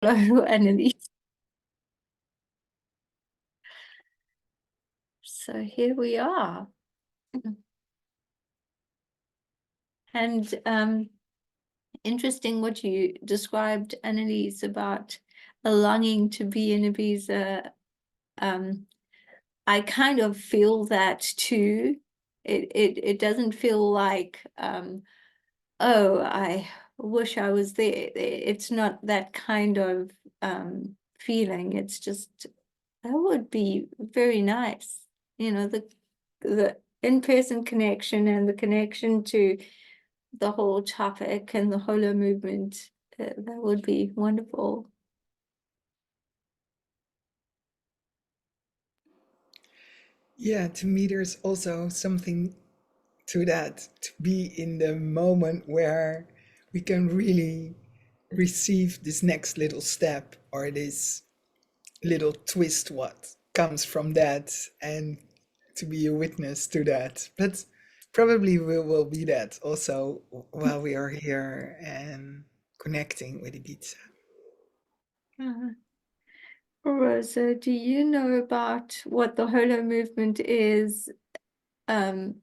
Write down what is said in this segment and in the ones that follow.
Hello, Annalise. So here we are. And interesting what you described, Annalise, about a longing to be in Ibiza. I kind of feel that too. It doesn't feel like, oh, I wish I was there. It's not that kind of feeling. It's just, that would be very nice. The in-person connection and the connection to the whole topic and the holo movement, that would be wonderful. Yeah, to me, there's also something to that, to be in the moment where we can really receive this next little step or this little twist, what comes from that, and to be a witness to that. But probably we will be that also while we are here and connecting with Ibiza. Uh, Rosa, do you know about what the holo movement is? Um,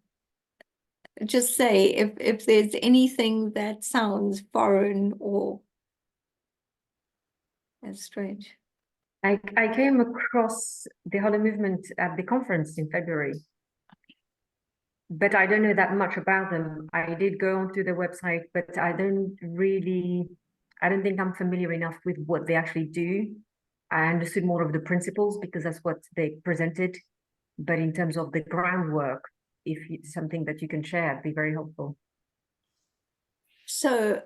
just say if there's anything that sounds foreign or strange. I came across the Holo movement at the conference in February, but I don't know that much about them. I did go onto their website, but I don't think I'm familiar enough with what they actually do. I understood more of the principles because that's what they presented. But in terms of the groundwork, if it's something that you can share, it'd be very helpful. So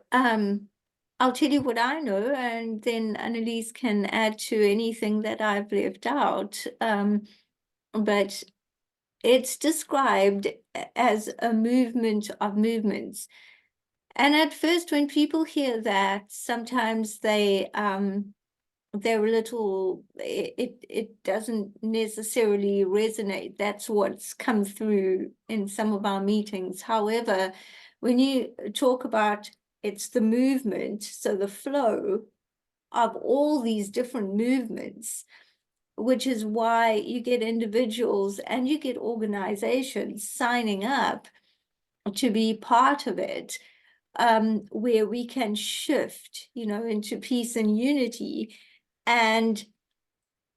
I'll tell you what I know, and then Annalise can add to anything that I've left out. But it's described as a movement of movements. And at first, when people hear that, sometimes they're a little, it doesn't necessarily resonate. That's what's come through in some of our meetings. However, when you talk about it's the movement, so the flow of all these different movements, which is why you get individuals and you get organizations signing up to be part of it, where we can shift, into peace and unity. And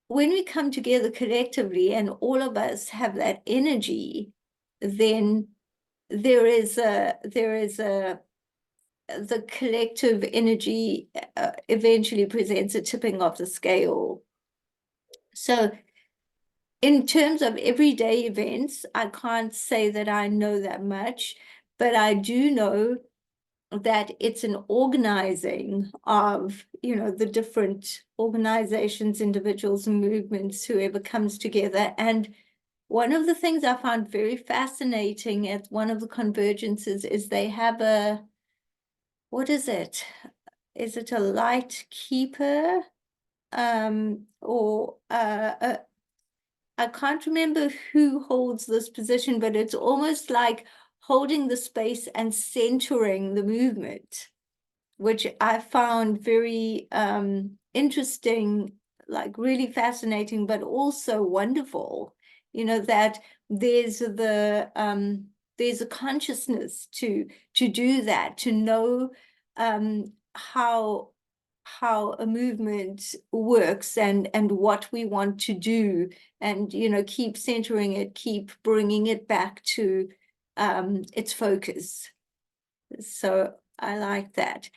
when we come together collectively and all of us have that energy, then the collective energy eventually presents a tipping of the scale. So in terms of everyday events, I can't say that I know that much, but I do know that it's an organizing of, the different organizations, individuals, and movements, whoever comes together. And one of the things I found very fascinating at one of the convergences is they have what is it? Is it a light keeper? Or I can't remember who holds this position, but it's almost like holding the space and centering the movement, which I found very interesting, like really fascinating, but also wonderful. That there's a consciousness to do that, to know how a movement works and what we want to do, and keep centering it, keep bringing it back to its focus. So I like that.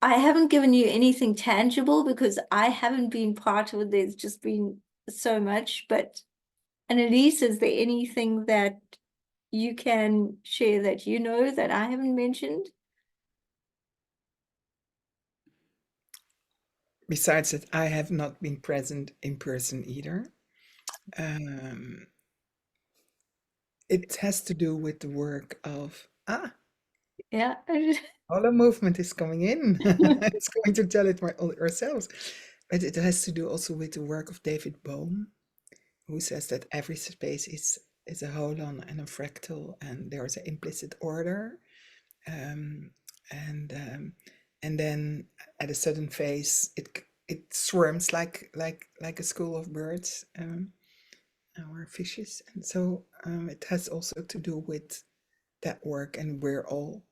I haven't given you anything tangible because I haven't been part of it. There's just been so much. But Annalise, is there anything that you can share that that I haven't mentioned? Besides that, I have not been present in person either. It has to do with the work of Yeah. Holo movement is coming in. It's going to tell it ourselves. But it has to do also with the work of David Bohm, who says that every space is a holon and a fractal, and there is an implicit order. And and then at a certain phase it swarms like a school of birds, or fishes. And so it has also to do with that work, and we're all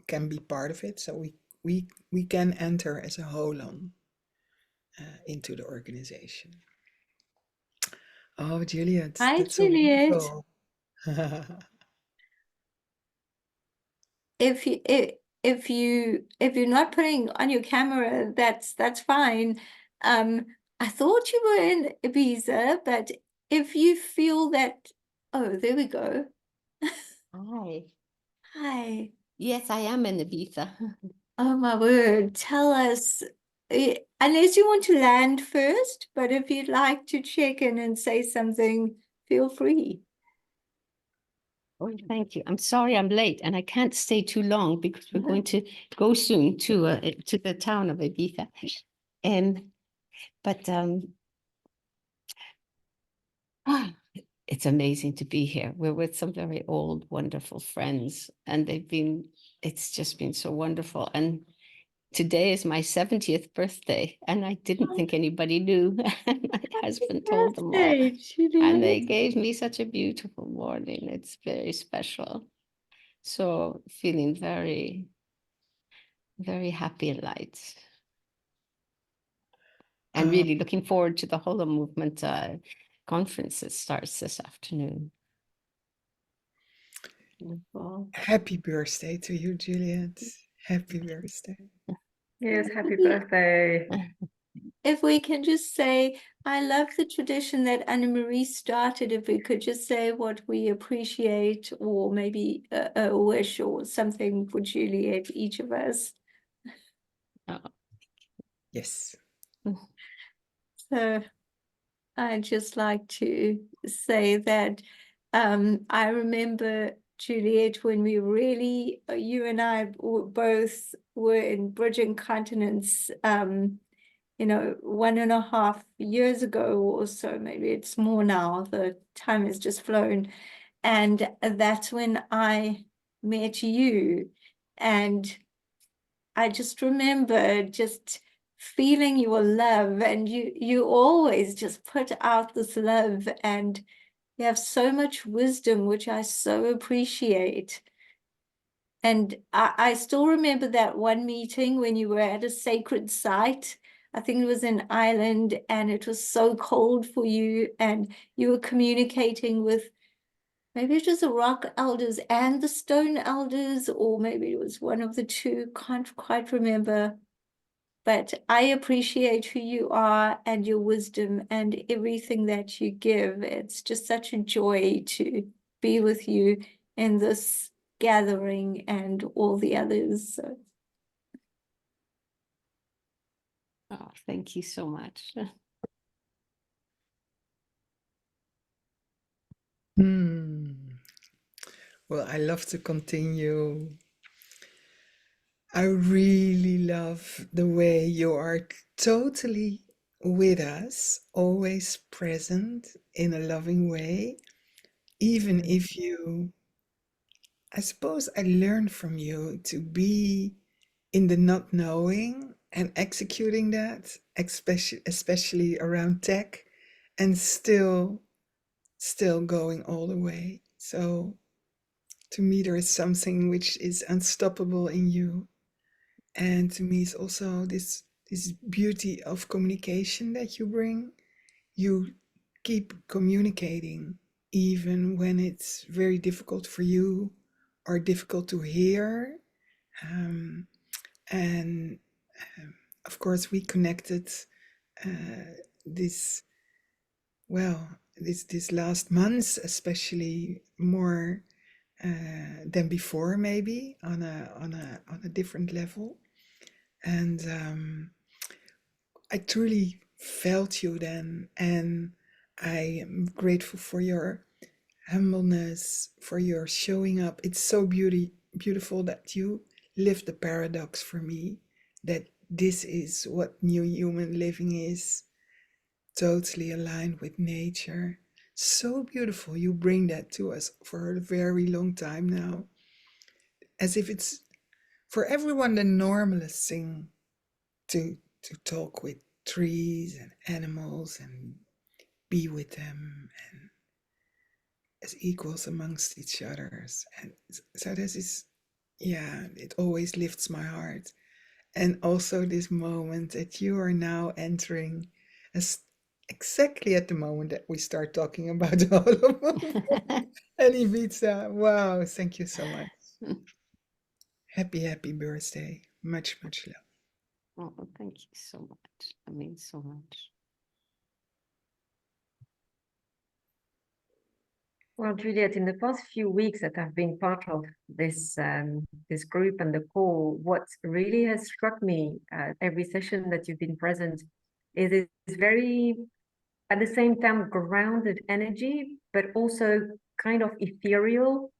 can be part of it. So we can enter as a whole on into the organization. Oh, Juliet, Hi, that's so Juliet. wonderful. If you're not putting on your camera, that's fine. Um, I thought you were in Ibiza, but if you feel that, oh, there we go. Hi. Hi. Yes, I am in Ibiza. Oh my word. Tell us, unless you want to land first, but if you'd like to check in and say something, feel free. Oh, thank you. I'm sorry I'm late and I can't stay too long because we're going to go soon to the town of Ibiza. But it's amazing to be here. We're with some very old, wonderful friends, and it's just been so wonderful. And today is my 70th birthday, and I didn't think anybody knew. And my husband told them all. Birthday, And they Juliet. gave me such a beautiful morning. It's very special. So feeling very, very happy and light. And really looking forward to the Holo Movement conference that starts this afternoon. Wonderful. Happy birthday to you, Juliet. Happy birthday. Yes, happy Yeah. birthday. If we can just say, I love the tradition that Anna-Marie started. If we could just say what we appreciate, or maybe a wish or something for Juliet, each of us. Oh. Yes. So I'd just like to say that I remember, Juliet, when we really, you and I both were in Bridging Continents, 1.5 years ago or so, maybe it's more now, the time has just flown. And that's when I met you. And I just remember just feeling your love, and you always just put out this love, and you have so much wisdom, which I so appreciate. And I still remember that one meeting when you were at a sacred site. I think it was in Ireland, and it was so cold for you, and you were communicating with, maybe it was the rock elders and the stone elders, or maybe it was one of the two, can't quite remember. But I appreciate who you are and your wisdom and everything that you give. It's just such a joy to be with you in this gathering and all the others. So. Oh, thank you so much. Well, I love to continue. I really love the way you are totally with us, always present in a loving way. Even if I suppose I learned from you to be in the not knowing and executing that, especially around tech, and still going all the way. So to me, there is something which is unstoppable in you. And to me, it's also this beauty of communication that you bring. You keep communicating even when it's very difficult for you or difficult to hear. And of course, we connected this this last month, especially more than before, maybe on a different level. And I truly felt you then, and I am grateful for your humbleness, for your showing up. It's so beautiful that you live the paradox for me, that this is what new human living is, totally aligned with nature. So beautiful. You bring that to us for a very long time now, as if it's for everyone the normalest thing to talk with trees and animals and be with them and as equals amongst each others. And so this is, yeah, it always lifts my heart. And also this moment that you are now entering as exactly at the moment that we start talking about the Holomoon and Ibiza. Wow, thank you so much. Happy birthday. Much love. Oh, thank you so much. I mean so much. Well, Juliet, in the past few weeks that I've been part of this group and the call, what really has struck me every session that you've been present is this very, at the same time, grounded energy, but also kind of ethereal.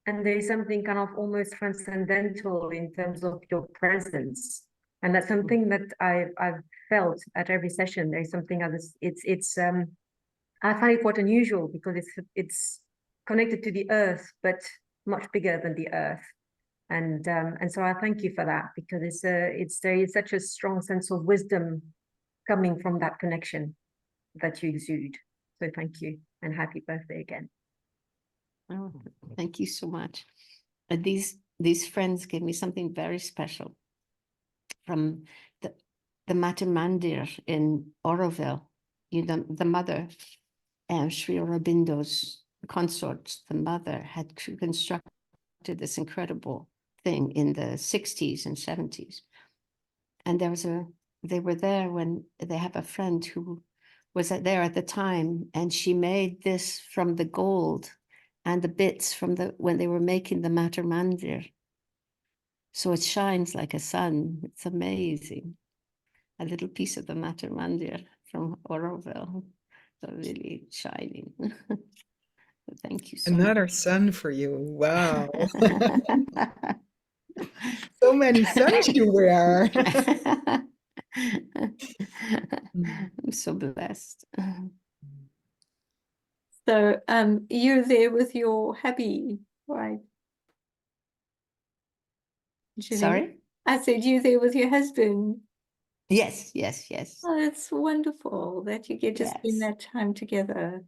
And there is something kind of almost transcendental in terms of your presence. And that's something that I've felt at every session. There's something others. I find it quite unusual because it's connected to the earth, but much bigger than the earth. And so I thank you for that because there is such a strong sense of wisdom coming from that connection that you exude. So thank you and happy birthday again. Oh, thank you so much. These friends gave me something very special from the Mater Mandir in Oroville. You know, the mother, Sri Aurobindo's consort, the mother had constructed this incredible thing in the 60s and 70s. And they were there when they have a friend who was there at the time, and she made this from the gold and the bits from when they were making the Mater Mandir. So it shines like a sun. It's amazing. A little piece of the Mater Mandir from Oroville. So really shining. Thank you so Another much. sun for you. Wow. So many suns you wear. I'm so blessed. So you're there with your hubby, right? Juliet? Sorry? I said you're there with your husband. Yes, yes, yes. Oh, it's wonderful that you get to spend Yes. that time together.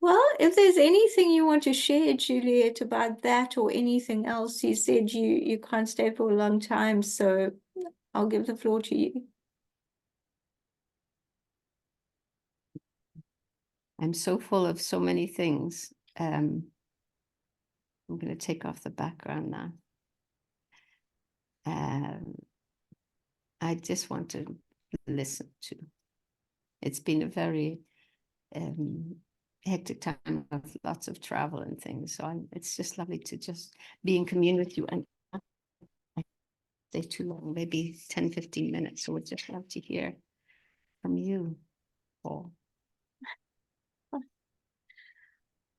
Well, if there's anything you want to share, Juliet, about that or anything else, you said you can't stay for a long time, so I'll give the floor to you. I'm so full of so many things. I'm going to take off the background now. I just want to listen to. It's been a very hectic time of lots of travel and things. So it's just lovely to just be in commune with you and not stay too long, maybe 10, 15 minutes. So we'd just love to hear from you, Paul.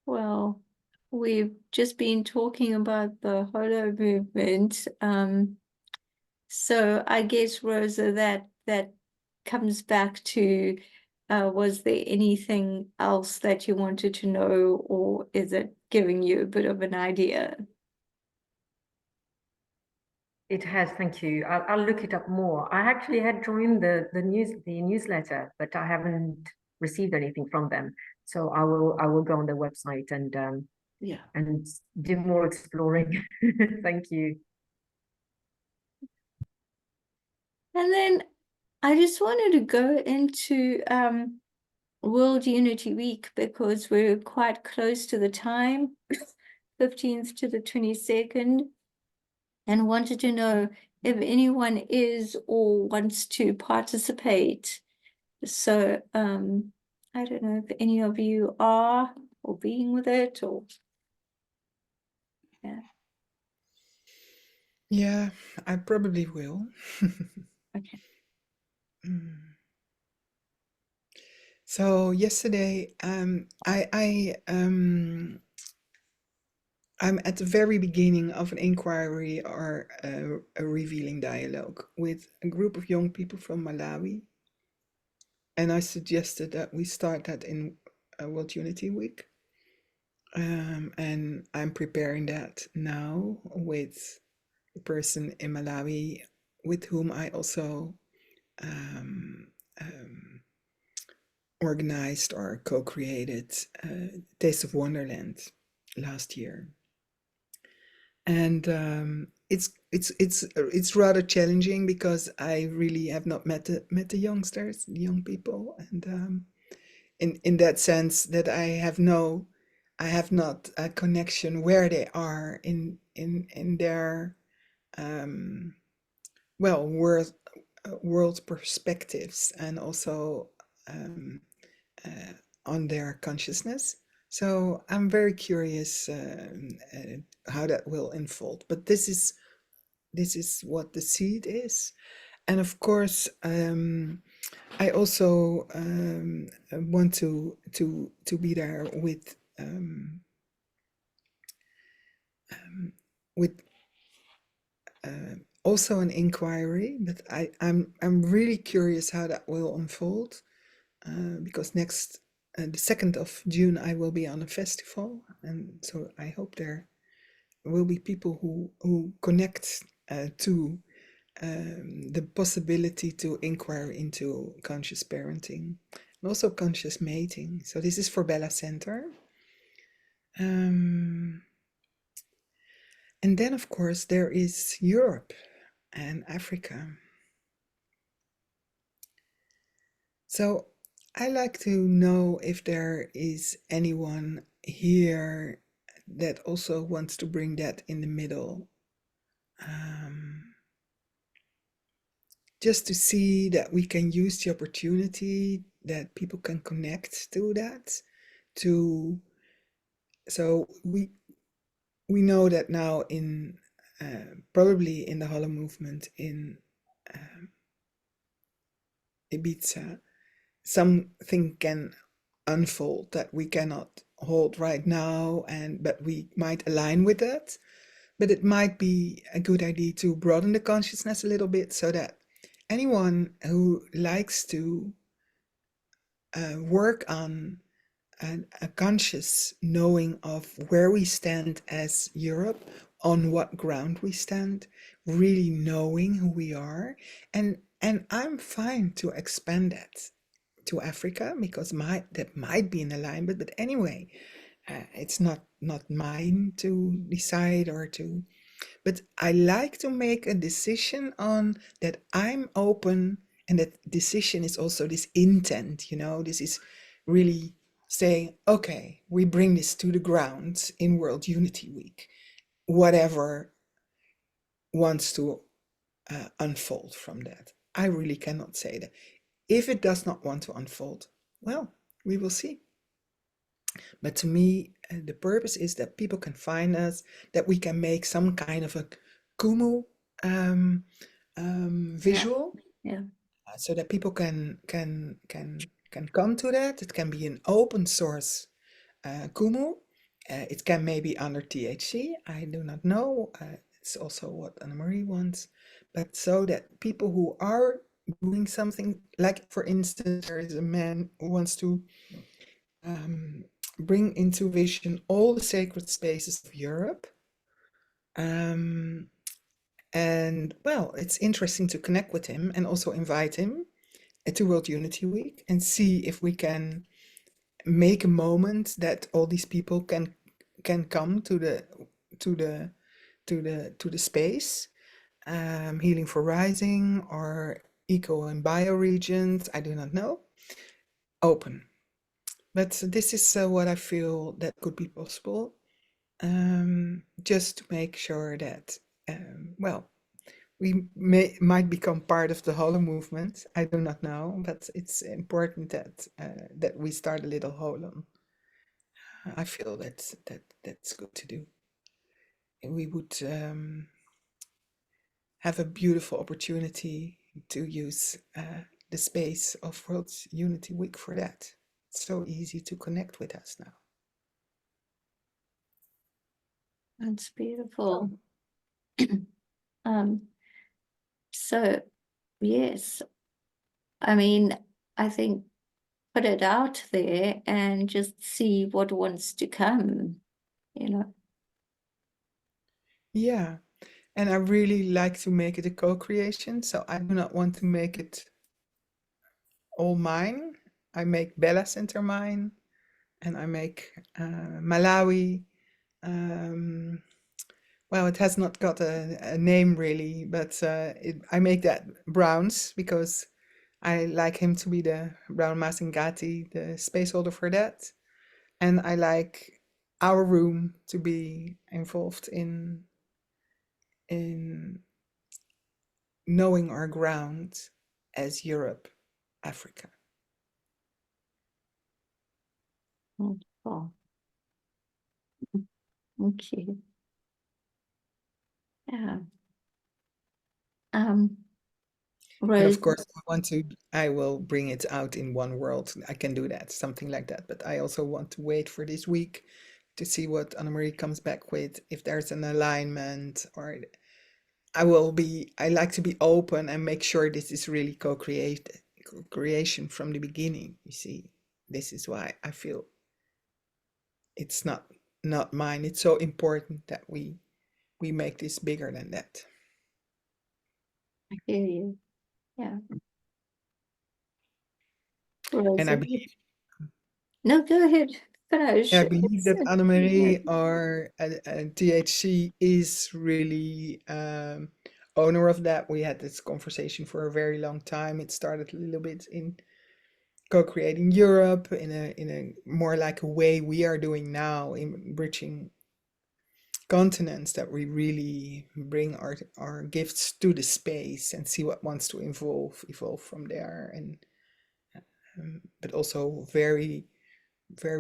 Well, we've just been talking about the holo movement. So I guess, Rosa, that comes back to, was there anything else that you wanted to know, or is it giving you a bit of an idea? It has, thank you. I'll look it up more. I actually had joined the newsletter, but I haven't received anything from them. So I will go on their website and do more exploring. Thank you. And then I just wanted to go into World Unity Week because we're quite close to the time, 15th to the 22nd, and wanted to know if anyone is or wants to participate. So I don't know if any of you are or being with it or yeah. Yeah, I probably will. Okay. So yesterday, I'm at the very beginning of an inquiry or a revealing dialogue with a group of young people from Malawi, and I suggested that we start that in World Unity Week. And I'm preparing that now with a person in Malawi with whom I also um, um, organized or co-created Taste of Wonderland last year. And it's rather challenging because I really have not met the youngsters, the young people, and in that sense that I have not a connection where they are in their well world perspectives and also on their consciousness. So I'm very curious how that will unfold. But this is what the seed is, and of course I also want to be there with also an inquiry. But I'm really curious how that will unfold because next the 2nd of June I will be on a festival, and so I hope there will be people who connect to the possibility to inquire into conscious parenting and also conscious mating. So this is for Bella Center. And then, of course, there is Europe and Africa. So I like to know if there is anyone here that also wants to bring that in the middle. Just to see that we can use the opportunity, that people can connect to that, so we know that now in probably in the Hollow movement in Ibiza, something can unfold that we cannot hold right now, but we might align with that. But it might be a good idea to broaden the consciousness a little bit so that anyone who likes to work on a conscious knowing of where we stand as Europe, on what ground we stand, really knowing who we are, and I'm fine to expand that to Africa because that might be in alignment. But anyway, it's not mine to decide or to. But I like to make a decision on that I'm open, and that decision is also this intent, this is really saying, okay, we bring this to the ground in World Unity Week, whatever wants to unfold from that. I really cannot say that. If it does not want to unfold, well, we will see. But to me, the purpose is that people can find us, that we can make some kind of a Kumu visual, Yeah. so that people can come to that. It can be an open source Kumu. It can maybe under THC. I do not know. It's also what Annemarie wants, but so that people who are doing something, like for instance, there is a man who wants to bring into vision all the sacred spaces of Europe. And well, it's interesting to connect with him and also invite him to World Unity Week and see if we can make a moment that all these people can come to the space. Healing for Rising or eco and bioregions, I do not know. Open. But this is what I feel that could be possible. Just to make sure that, well, we might become part of the Hollow movement. I do not know, but it's important that that we start a little Hollow. I feel that's good to do. And we would have a beautiful opportunity to use the space of World Unity Week for that. It's so easy to connect with us now. That's beautiful. So yes, I mean, I think put it out there and just see what wants to come, you know. Yeah. And I really like to make it a co-creation, so I do not want to make it all mine. I make Bella Center mine, and I make Malawi. Um, well, it has not got a name really, but I make that Browns because I like him to be the Brown Masingati, the space holder for that. And I like our room to be involved in knowing our ground as Europe, Africa. Wonderful. Okay. Yeah. And Rose, of course, I will bring it out in one world. I can do that, something like that. But I also want to wait for this week to see what Annemarie comes back with, if there's an alignment, or I like to be open and make sure this is really co-creation from the beginning. You see, this is why I feel it's not mine. It's so important that we make this bigger than that. I hear you. Yeah. And I Rosa. believe No, go ahead. Finish. I believe that Yeah. Annemarie, our THC, is really owner of that. We had this conversation for a very long time. It started a little bit in co-creating Europe in a more like a way we are doing now in bridging continents, that we really bring our gifts to the space and see what wants to evolve from there. And but also very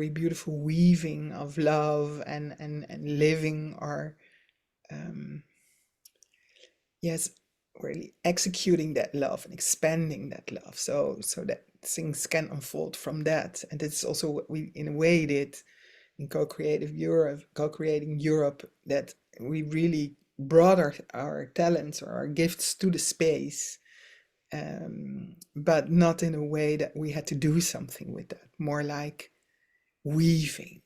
beautiful weaving of love and living our yes, really executing that love and expanding that love, so that things can unfold from that. And it's also what we in a way did in co-creating Europe, that we really brought our talents or our gifts to the space, but not in a way that we had to do something with that, more like weaving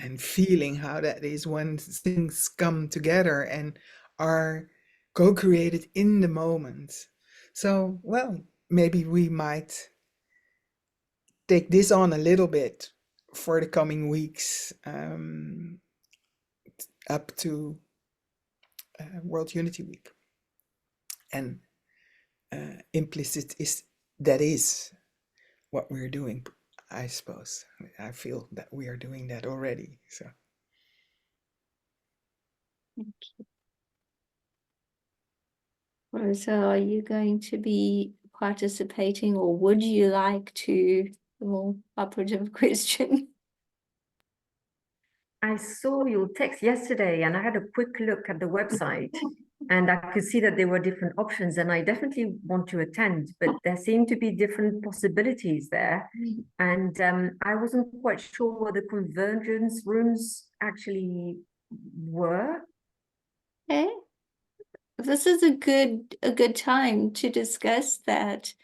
and feeling how that is when things come together and are co-created in the moment. So, well, maybe we might take this on a little bit for the coming weeks, up to World Unity Week. And implicit is what we're doing, I suppose. I feel that we are doing that already. So. Rosa, are you going to be participating, or would you like to? The more operative question. I saw your text yesterday and I had a quick look at the website and I could see that there were different options, and I definitely want to attend, but there seem to be different possibilities there. And I wasn't quite sure what the convergence rooms actually were. Okay. This is a good time to discuss that.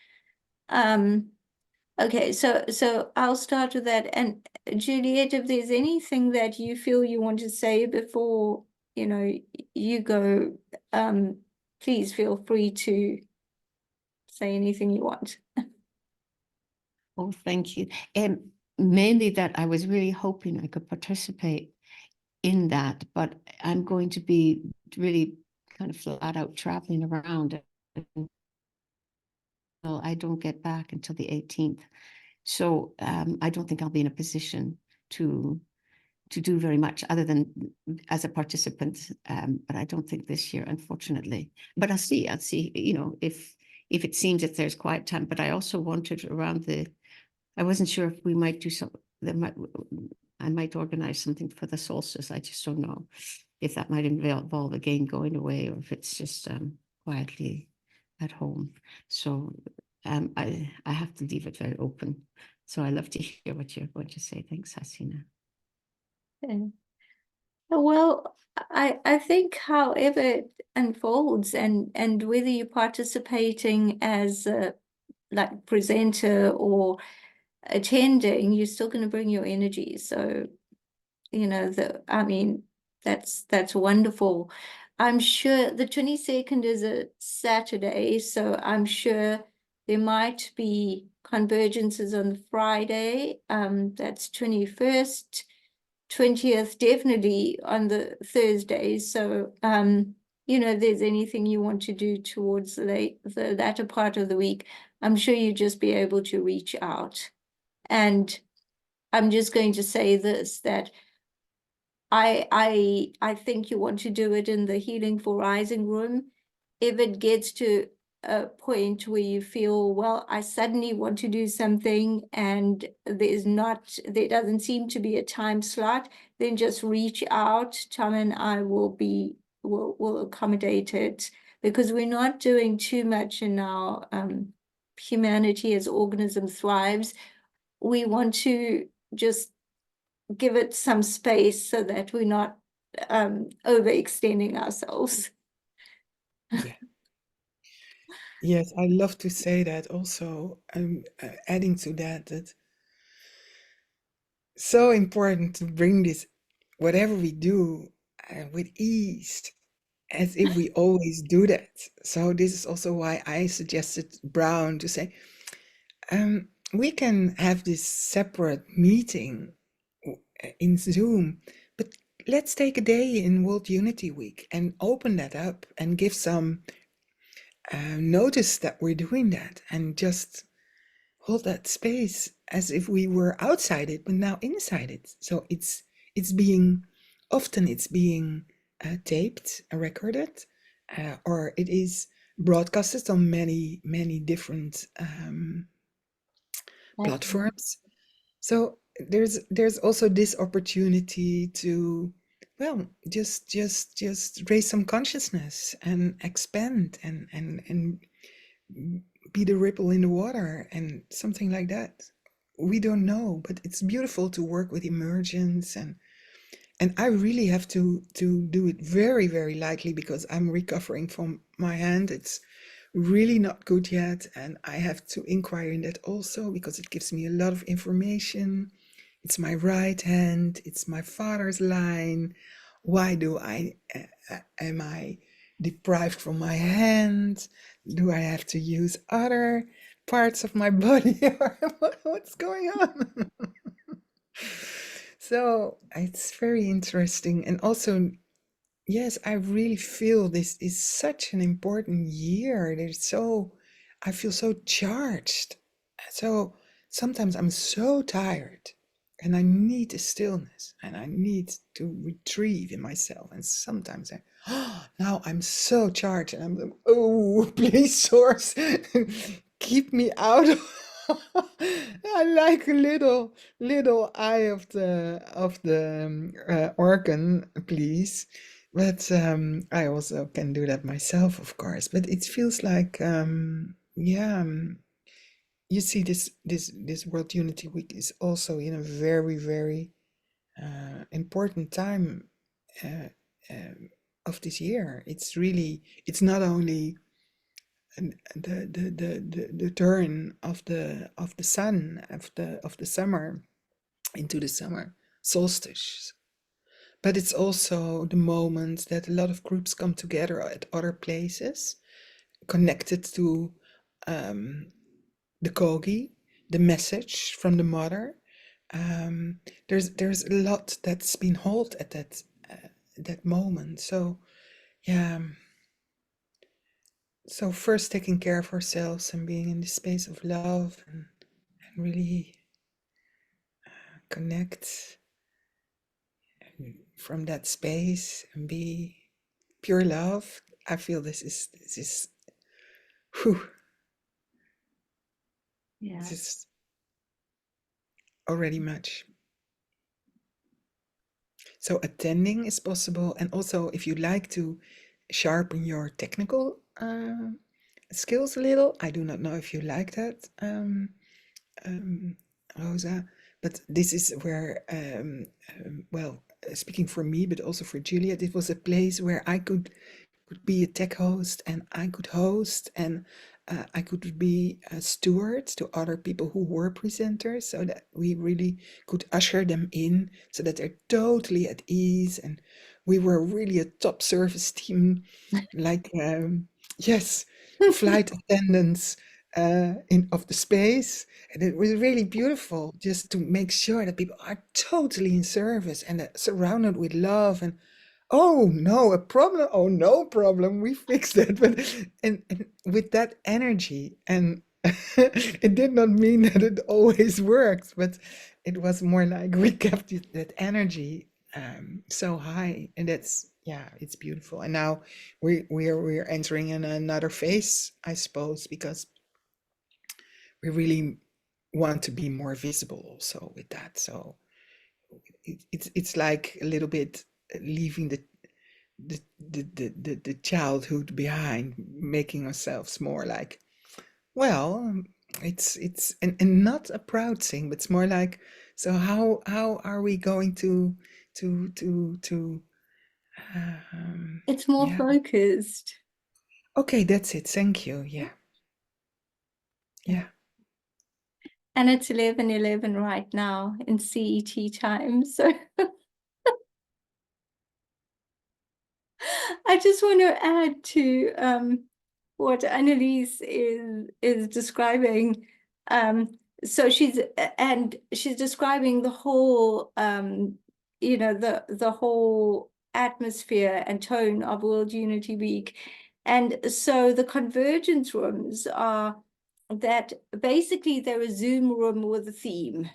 Okay, so I'll start with that. And Juliet, if there's anything that you feel you want to say before, you go, please feel free to say anything you want. Oh, thank you. And mainly that I was really hoping I could participate in that, but I'm going to be really kind of flat out traveling around. Well, I don't get back until the 18th. So I don't think I'll be in a position to do very much other than as a participant. But I don't think this year, unfortunately. But I'll see, if it seems that there's quiet time. But I also wanted I wasn't sure if we might do I might organize something for the solstice. I just don't know if that might involve again going away, or if it's just quietly at home. So I have to leave it very open. So I love to hear what you're going to say. Thanks, Hasina. Okay. Well, I think however it unfolds, and whether you're participating as a like presenter or attending, you're still going to bring your energy. So, you know, that's wonderful. I'm sure the 22nd is a Saturday, so I'm sure there might be convergences on the Friday. That's 21st, 20th, definitely on the Thursday. So, you know, if there's anything you want to do towards the latter part of the week, I'm sure you'd just be able to reach out. And I'm just going to say this, that I think you want to do it in the Healing for Rising room. If it gets to a point where you feel, well, I suddenly want to do something and there doesn't seem to be a time slot, then just reach out. Tom and I will accommodate it, because we're not doing too much in our humanity as organism thrives. We want to just give it some space so that we're not overextending ourselves. Yeah. Yes, I love to say that also. Adding to that, that so important to bring this, whatever we do, with ease, as if we always do that. So this is also why I suggested Brown to say, we can have this separate meeting in Zoom, but let's take a day in World Unity Week and open that up and give some notice that we're doing that, and just hold that space as if we were outside it, but now inside it. So it's being often it's being taped, recorded, or it is broadcasted on many different platforms. So there's also this opportunity to, well, just raise some consciousness and expand and be the ripple in the water and something like that. We don't know, but it's beautiful to work with emergence, and I really have to do it very, very lightly because I'm recovering from my hand. It's really not good yet, and I have to inquire in that also because it gives me a lot of information. It's my right hand, it's my father's line. Why do I am I deprived from my hand? Do I have to use other parts of my body? Or what's going on? So it's very interesting. And also, yes, I really feel this is such an important year. I feel so charged. So sometimes I'm so tired and I need a stillness and I need to retrieve in myself. And sometimes now I'm so charged and I'm like, oh, please, source, keep me out. I like a little eye of the organ, please. But I also can do that myself, of course. But it feels like, yeah, you see, this World Unity Week is also in a very, very important time uh, of this year. It's not only the turn of the sun of the summer into the summer solstice, but it's also the moment that a lot of groups come together at other places connected to the Kogi, the message from the mother. There's a lot that's been held at that moment. So yeah, so first taking care of ourselves and being in the space of love and really connect from that space and be pure love. I feel this is whew, Yeah. this is already much. So attending is possible, and also if you like to sharpen your technical skills a little, I do not know if you like that, Rosa, but this is where, well, speaking for me, but also for Juliet, it was a place where I could could be a tech host, and I could host, and I could be a steward to other people who were presenters, so that we really could usher them in so that they're totally at ease. And we were really a top service team, like, yes, flight attendants in of the space. And it was really beautiful just to make sure that people are totally in service and surrounded with love. And oh no, a problem. Oh, no problem. We fixed that. But and with that energy, and it did not mean that it always worked, but it was more like we kept that energy so high, and that's, yeah, it's beautiful. And now we're entering in another phase, I suppose, because we really want to be more visible also with that. So it's like a little bit leaving the childhood behind, making ourselves more like, well, it's and not a proud thing, but it's more like, so how are we going to It's more yeah, focused. okay, that's it, thank you. Yeah. And it's 11:11 right now in CET time. So I just want to add to what Annelies is describing. So she's describing the whole the whole atmosphere and tone of World Unity Week. And so the convergence rooms are that basically they're a Zoom room with a theme.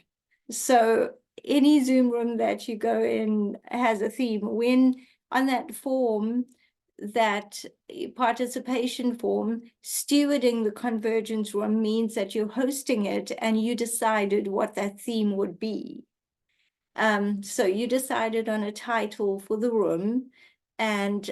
So any Zoom room that you go in has a theme. When on that form, that participation form, stewarding the convergence room means that you're hosting it and you decided what that theme would be. So you decided on a title for the room, and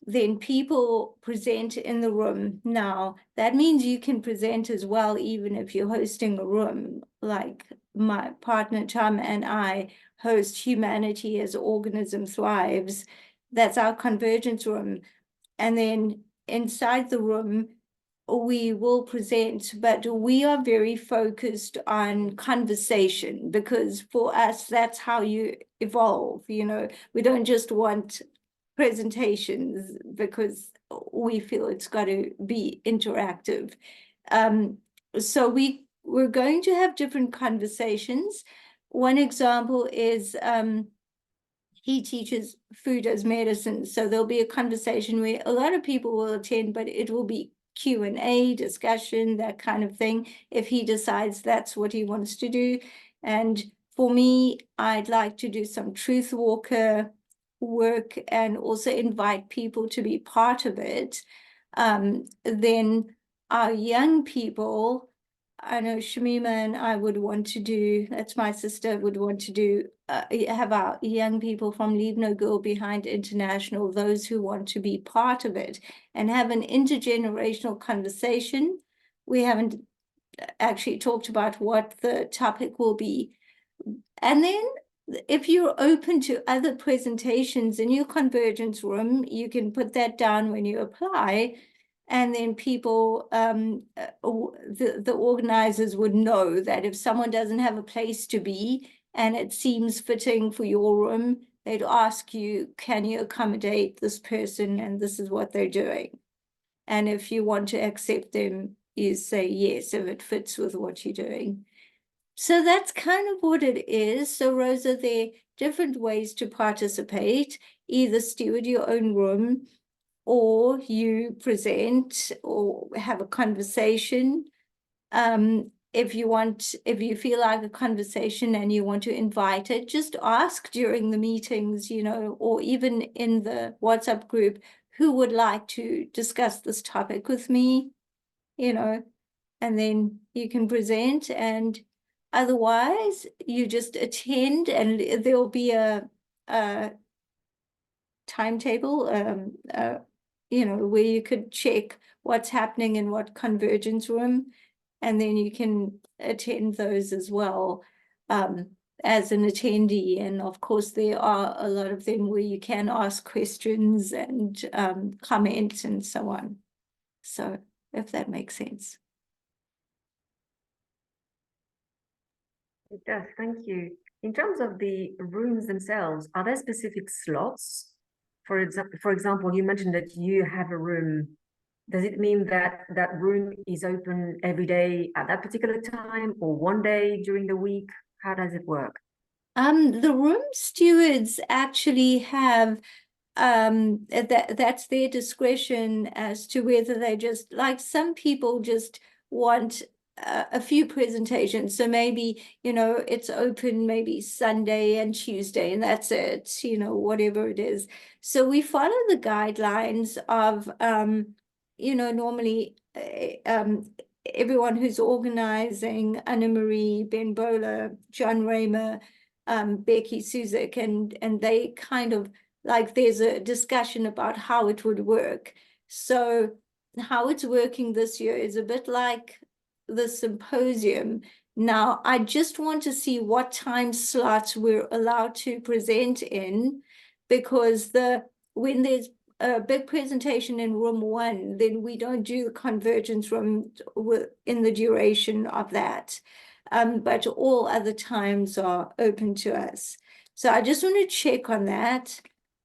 then people present in the room. Now, that means you can present as well, even if you're hosting a room. Like my partner Tom and I host Humanity as Organism Thrives. That's our convergence room. And then inside the room, we will present, but we are very focused on conversation, because for us, that's how you evolve. We don't just want presentations because we feel it's got to be interactive. So we're going to have different conversations. One example is he teaches food as medicine. So there'll be a conversation where a lot of people will attend, but it will be Q&A, discussion, that kind of thing, if he decides that's what he wants to do. And for me, I'd like to do some truth walker work and also invite people to be part of it. Then our young people, I know Shamima and I would want to do, that's my sister, would want to do, have our young people from Leave No Girl Behind International, those who want to be part of it, and have an intergenerational conversation. We haven't actually talked about what the topic will be. And then if you're open to other presentations in your convergence room, you can put that down when you apply. And then people, the organizers would know that if someone doesn't have a place to be and it seems fitting for your room, they'd ask you, can you accommodate this person? And this is what they're doing. And if you want to accept them, you say yes, if it fits with what you're doing. So that's kind of what it is. So Rosa, there are different ways to participate, either steward your own room, or you present or have a conversation. If you feel like a conversation and you want to invite it, just ask during the meetings, or even in the WhatsApp group, who would like to discuss this topic with me, and then you can present. And otherwise you just attend, and there'll be a timetable, where you could check what's happening in what convergence room, and then you can attend those as well. as an attendee. And of course, there are a lot of them where you can ask questions and comment and so on. So if that makes sense. It does, thank you. In terms of the rooms themselves, are there specific slots? For example, you mentioned that you have a room. Does it mean that that room is open every day at that particular time, or one day during the week? How does it work? The room stewards actually have that's their discretion as to whether they just, like, some people just want a few presentations. So maybe, it's open maybe Sunday and Tuesday, and that's it, whatever it is. So we follow the guidelines of, normally everyone who's organizing, Anna Marie, Ben Bowler, John Raymer, Becky Suzak, and they kind of, like, there's a discussion about how it would work. So how it's working this year is a bit like the symposium. Now, I just want to see what time slots we're allowed to present in, because when there's a big presentation in room 1, then we don't do the convergence room in the duration of that. But all other times are open to us. So I just want to check on that,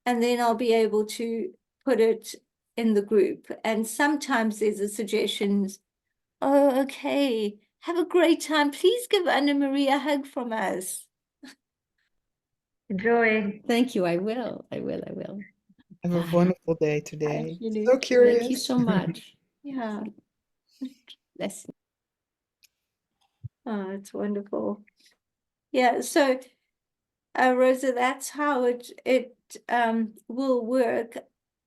and then I'll be able to put it in the group. And sometimes there's a suggestion, oh, okay, have a great time. Please give Anna Marie a hug from us. Enjoy. Thank you. I will. I will. I will. Have a Bye. wonderful day today. Julie. So curious. Thank you so much. Yeah. Let's Oh, it's wonderful. Yeah, so Rosa, that's how it will work.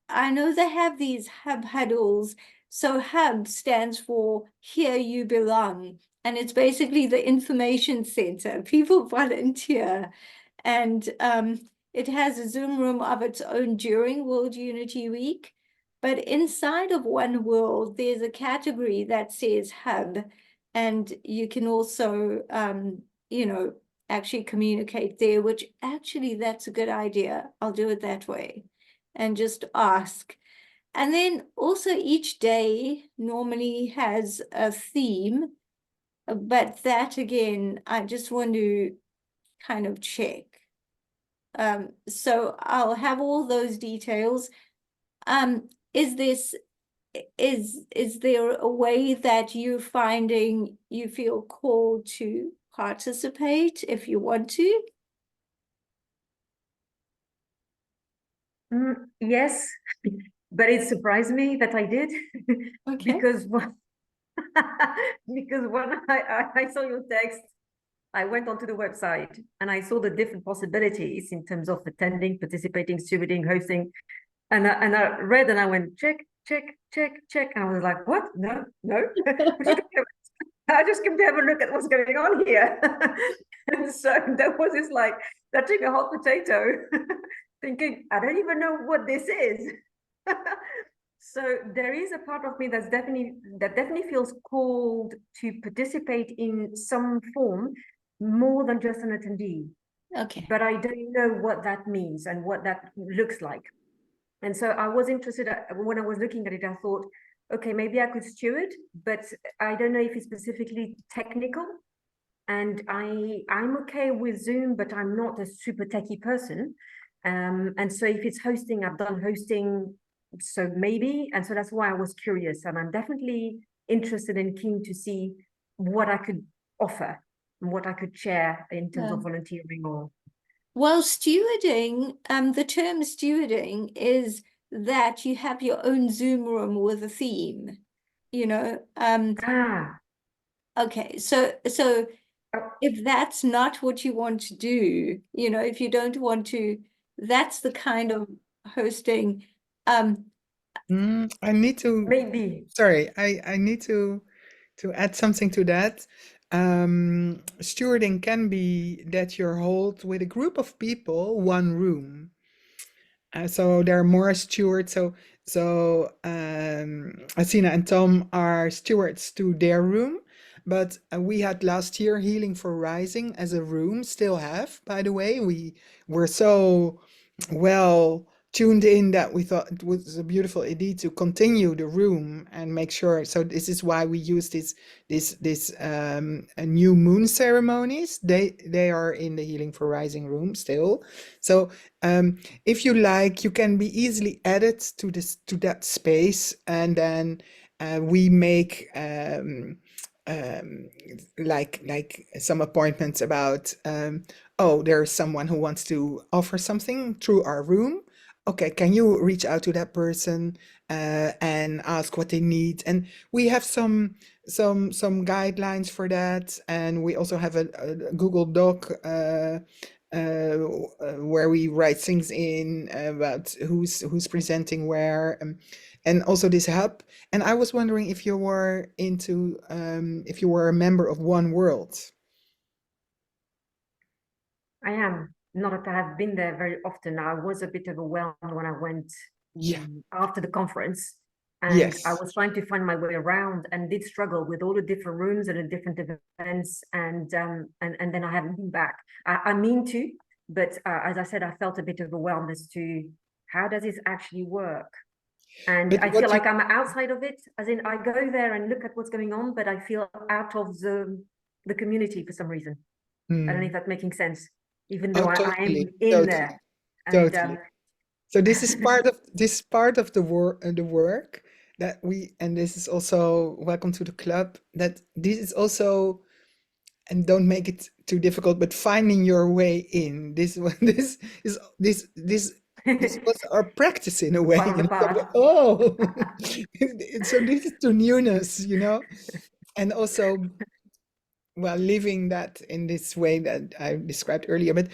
I know they have these hub huddles. So hub stands for Here You Belong, and it's basically the information center. People volunteer, and it has a Zoom room of its own during World Unity Week. But inside of One World, there's a category that says hub, and you can also, actually communicate there, which actually that's a good idea. I'll do it that way and just ask. And then also each day normally has a theme, but that again, I just want to kind of check. So I'll have all those details. Is there a way that you're finding you feel called to participate if you want to? Yes, but it surprised me that I did. Okay. because when I saw your text, I went onto the website and I saw the different possibilities in terms of attending, participating, stewarding, hosting, and I read and I went check, check, check, check, and I was like, what? No, no. I just came to have a look at what's going on here. And so there was this, like, touching a hot potato, thinking, I don't even know what this is. So there is a part of me that definitely feels called to participate in some form more than just an attendee. Okay. But I don't know what that means and what that looks like. And so I was interested, when I was looking at it, I thought, okay, maybe I could steward, but I don't know if it's specifically technical. And I'm okay with Zoom, but I'm not a super techie person. And so if it's hosting, I've done hosting, so maybe. And so that's why I was curious. And I'm definitely interested and keen to see what I could offer and what I could share in terms of volunteering or. Well, stewarding, the term stewarding is that you have your own Zoom room with a theme, Okay, so if that's not what you want to do, if you don't want to, that's the kind of hosting. I need to. Maybe. Sorry, I need to add something to that. Stewarding can be that you hold with a group of people one room. So there are more stewards. So Asina and Tom are stewards to their room. but we had last year Healing for Rising as a room, still have, by the way. We were so well tuned in that we thought it was a beautiful idea to continue the room and make sure. So this is why we use this new moon ceremonies. They are in the Healing for Rising room still. So if you like, you can be easily added to that space, and then we make like some appointments about oh, there's someone who wants to offer something through our room. Okay, can you reach out to that person and ask what they need? And we have some guidelines for that, and we also have a Google Doc where we write things in about who's presenting where, and also this hub. And I was wondering if you were into if you were a member of One World. I am. Not that I have been there very often. I was a bit overwhelmed when I went Yeah. after the conference, and Yes. I was trying to find my way around and did struggle with all the different rooms and the different events, and then I haven't been back. I mean to, but as I said, I felt a bit overwhelmed as to how does this actually work. And But I what feel you- like I'm outside of it, as in I go there and look at what's going on, but I feel out of the community for some reason. I don't know if that's making sense, even though Oh, I am totally, in totally, there. And totally. So this is part of the work that we, and this is also welcome to the club, that this is also, and don't make it too difficult, but finding your way in this one. This was our practice in a way. part of the path. Oh, so this is to newness, and also, well, living that in this way that I described earlier. But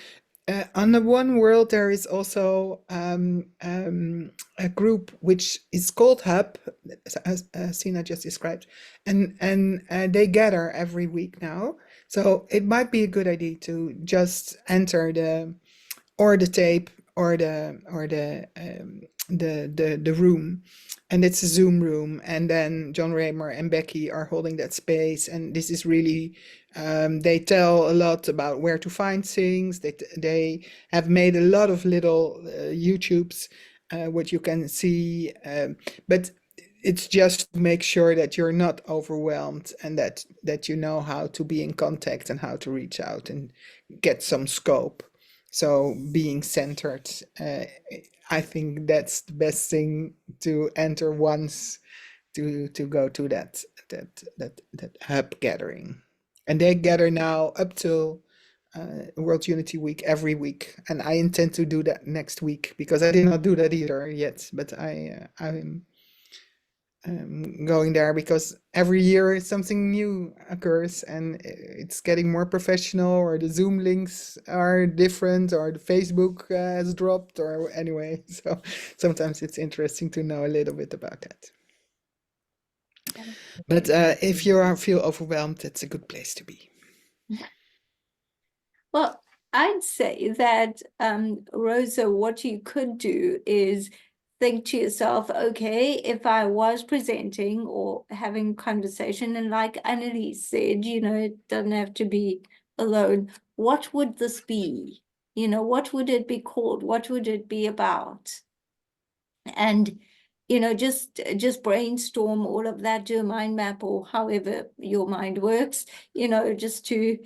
on the One World, there is also a group which is called Hub, as Sina just described, and they gather every week now. So it might be a good idea to just enter the tape or the room, and it's a Zoom room, and then John Raymer and Becky are holding that space, and this is really they tell a lot about where to find things. They have made a lot of little YouTubes what you can see, but it's just to make sure that you're not overwhelmed, and that you know how to be in contact and how to reach out and get some scope. So being centered, I think that's the best thing to enter once to go to that hub gathering. And they gather now up till World Unity Week every week, and I intend to do that next week because I did not do that either yet. But I'm going there because every year something new occurs, and it's getting more professional, or the Zoom links are different, or the Facebook has dropped, or anyway. So sometimes it's interesting to know a little bit about that. But if you feel overwhelmed, it's a good place to be. Well, I'd say that, Rosa, what you could do is think to yourself, okay, if I was presenting or having conversation, and like Annalise said, it doesn't have to be alone, what would this be? What would it be called? What would it be about? And just brainstorm all of that, do a mind map, or however your mind works, just to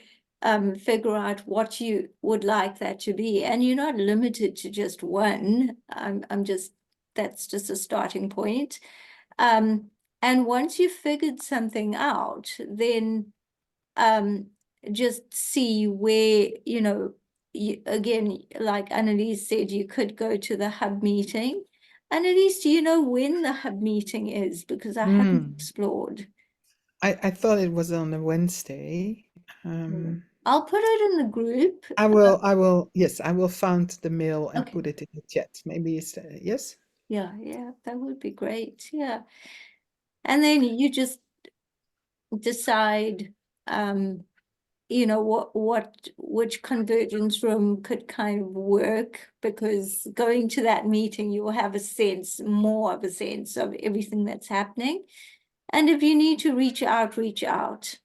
figure out what you would like that to be. And you're not limited to just one. That's just a starting point. And once you've figured something out, then just see where, again, like Annalise said, you could go to the hub meeting. Annalise, do you know when the hub meeting is? Because I haven't explored. I thought it was on a Wednesday. I'll put it in the group. I will, yes, I will find the mail and Okay. put it in the chat. Maybe it's, yes? Yeah, that would be great. Yeah. And then you just decide, which convergence room could kind of work, because going to that meeting, you will have more of a sense of everything that's happening. And if you need to reach out, reach out.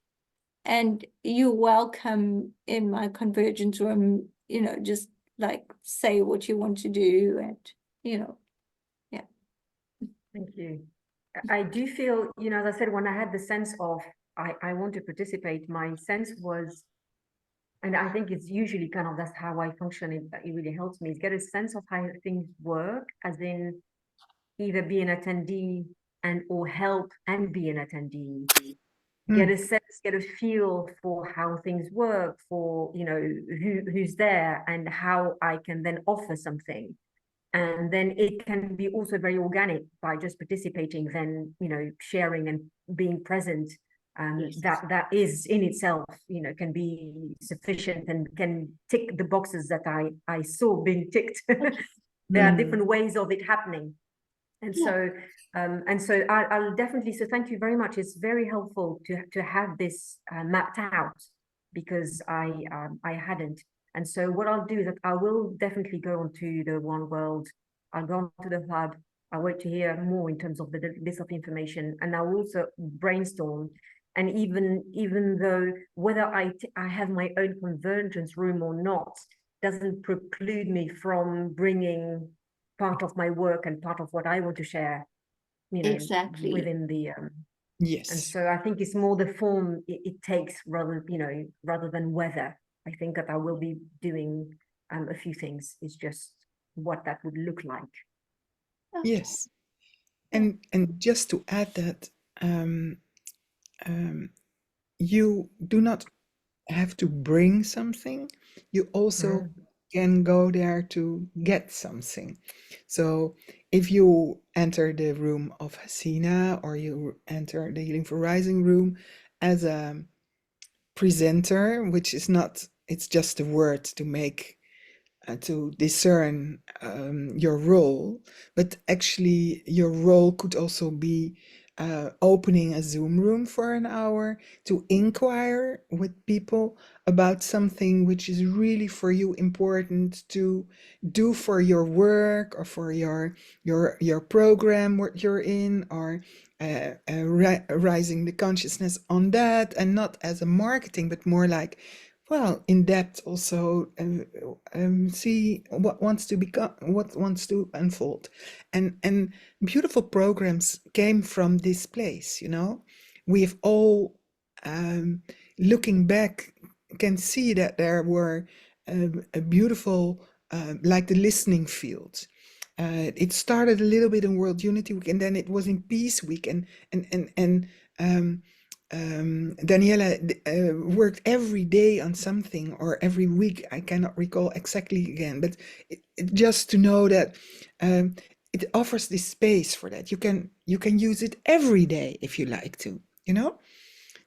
and you're welcome in my convergence room, you know, just like say what you want to do, and you know, yeah. Thank you. I do feel, you know, as I said, when I had the sense of I want to participate, my sense was, and I think it's usually kind of that's how I function, it really helps me, is get a sense of how things work, as in either be an attendee and or help and be an attendee. Get a sense, get a feel for how things work, for, you know, who's there and how I can then offer something. And then it can be also very organic by just participating, then, you know, sharing and being present. Yes. That is in itself, you know, can be sufficient and can tick the boxes that I saw being ticked. There are different ways of it happening. And Yeah. so I'll definitely, so thank you very much. It's very helpful to have this mapped out, because I hadn't. And so what I'll do is that I will definitely go onto the One World. I'll go onto the hub. I'll wait to hear more in terms of the list of information, and I'll also brainstorm. And even though whether I have my own convergence room or not doesn't preclude me from bringing part of my work and part of what I want to share, you know, Exactly. within the Yes. and so I think it's more the form it takes rather, you know, rather than whether. I think that I will be doing a few things. It's just what that would look like. Okay. Yes. And just to add that, you do not have to bring something. You also can go there to get something. So if you enter the room of Hasina, or you enter the Healing for Rising room as a presenter, which is not, it's just a word to make to discern your role, but actually your role could also be opening a Zoom room for an hour to inquire with people about something which is really for you important to do for your work, or for your program what you're in, or rising the consciousness on that, and not as a marketing, but more like, well, in depth also, see what wants to become, what wants to unfold, and beautiful programs came from this place. You know, we've all, looking back, can see that there were a beautiful, like the listening fields. It started a little bit in World Unity Week, and then it was in Peace Week, and Daniela worked every day on something, or every week. I cannot recall exactly again, but just to know that it offers this space for that. You can use it every day if you like to, you know.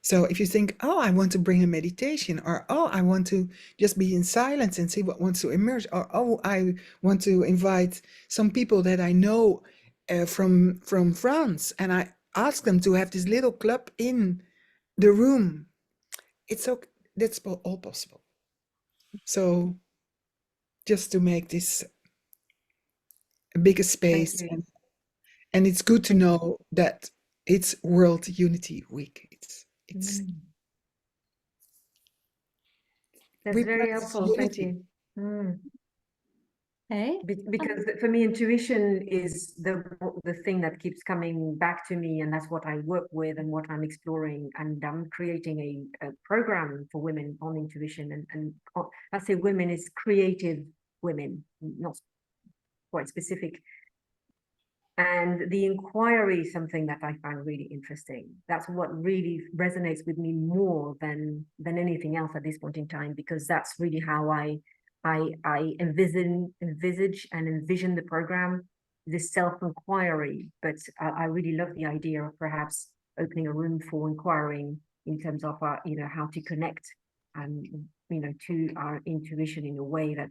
So if you think, oh, I want to bring a meditation, or oh, I want to just be in silence and see what wants to emerge, or oh, I want to invite some people that I know from France, and I ask them to have this little club in the room. It's okay. That's all possible. So just to make this a bigger Thank space, you. and it's good to know that it's World Unity Week. It's That's we very practice helpful. Thank unity. you. Okay. Because for me, intuition is the thing that keeps coming back to me, and that's what I work with and what I'm exploring. And I'm creating a program for women on intuition, and I say women is creative women, not quite specific. And the inquiry is something that I find really interesting. That's what really resonates with me more than anything else at this point in time, because that's really how I envisage and envision the program, this self-inquiry. But I really love the idea of perhaps opening a room for inquiring in terms of you know, how to connect you know, to our intuition in a way that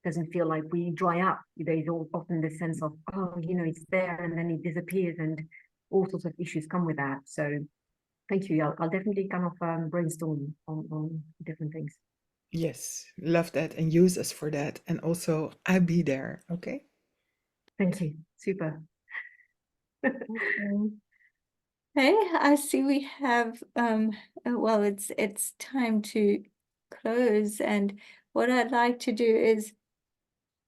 doesn't feel like we dry up. There's often the sense of, oh, you know, it's there and then it disappears, and all sorts of issues come with that. So thank you. I'll definitely kind of brainstorm on different things. Yes, love that, and use us for that. And also, I'll be there. Okay. Thank you. Super. Okay. Okay, I see we have well, it's time to close, and what I'd like to do is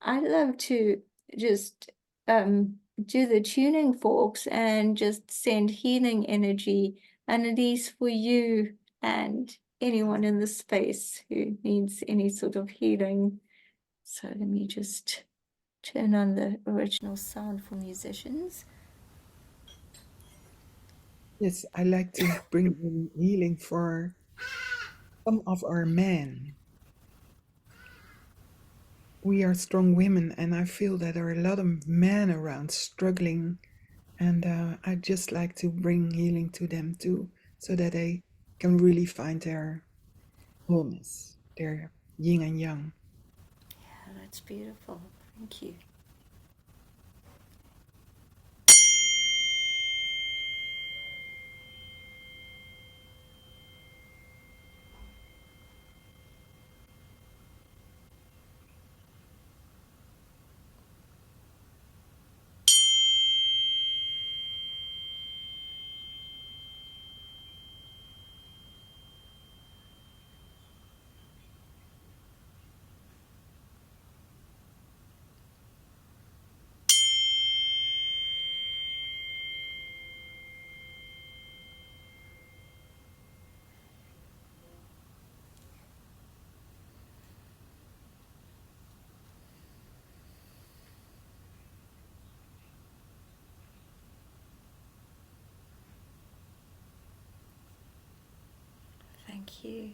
I'd love to just do the tuning forks and just send healing energy, and it is for you and anyone in the space who needs any sort of healing. So let me just turn on the original sound for musicians. Yes, I like to bring in healing for some of our men. We are strong women, and I feel that there are a lot of men around struggling, and I just like to bring healing to them too, so that they can really find their wholeness, their yin and yang. Yeah, that's beautiful. Thank you. Thank you.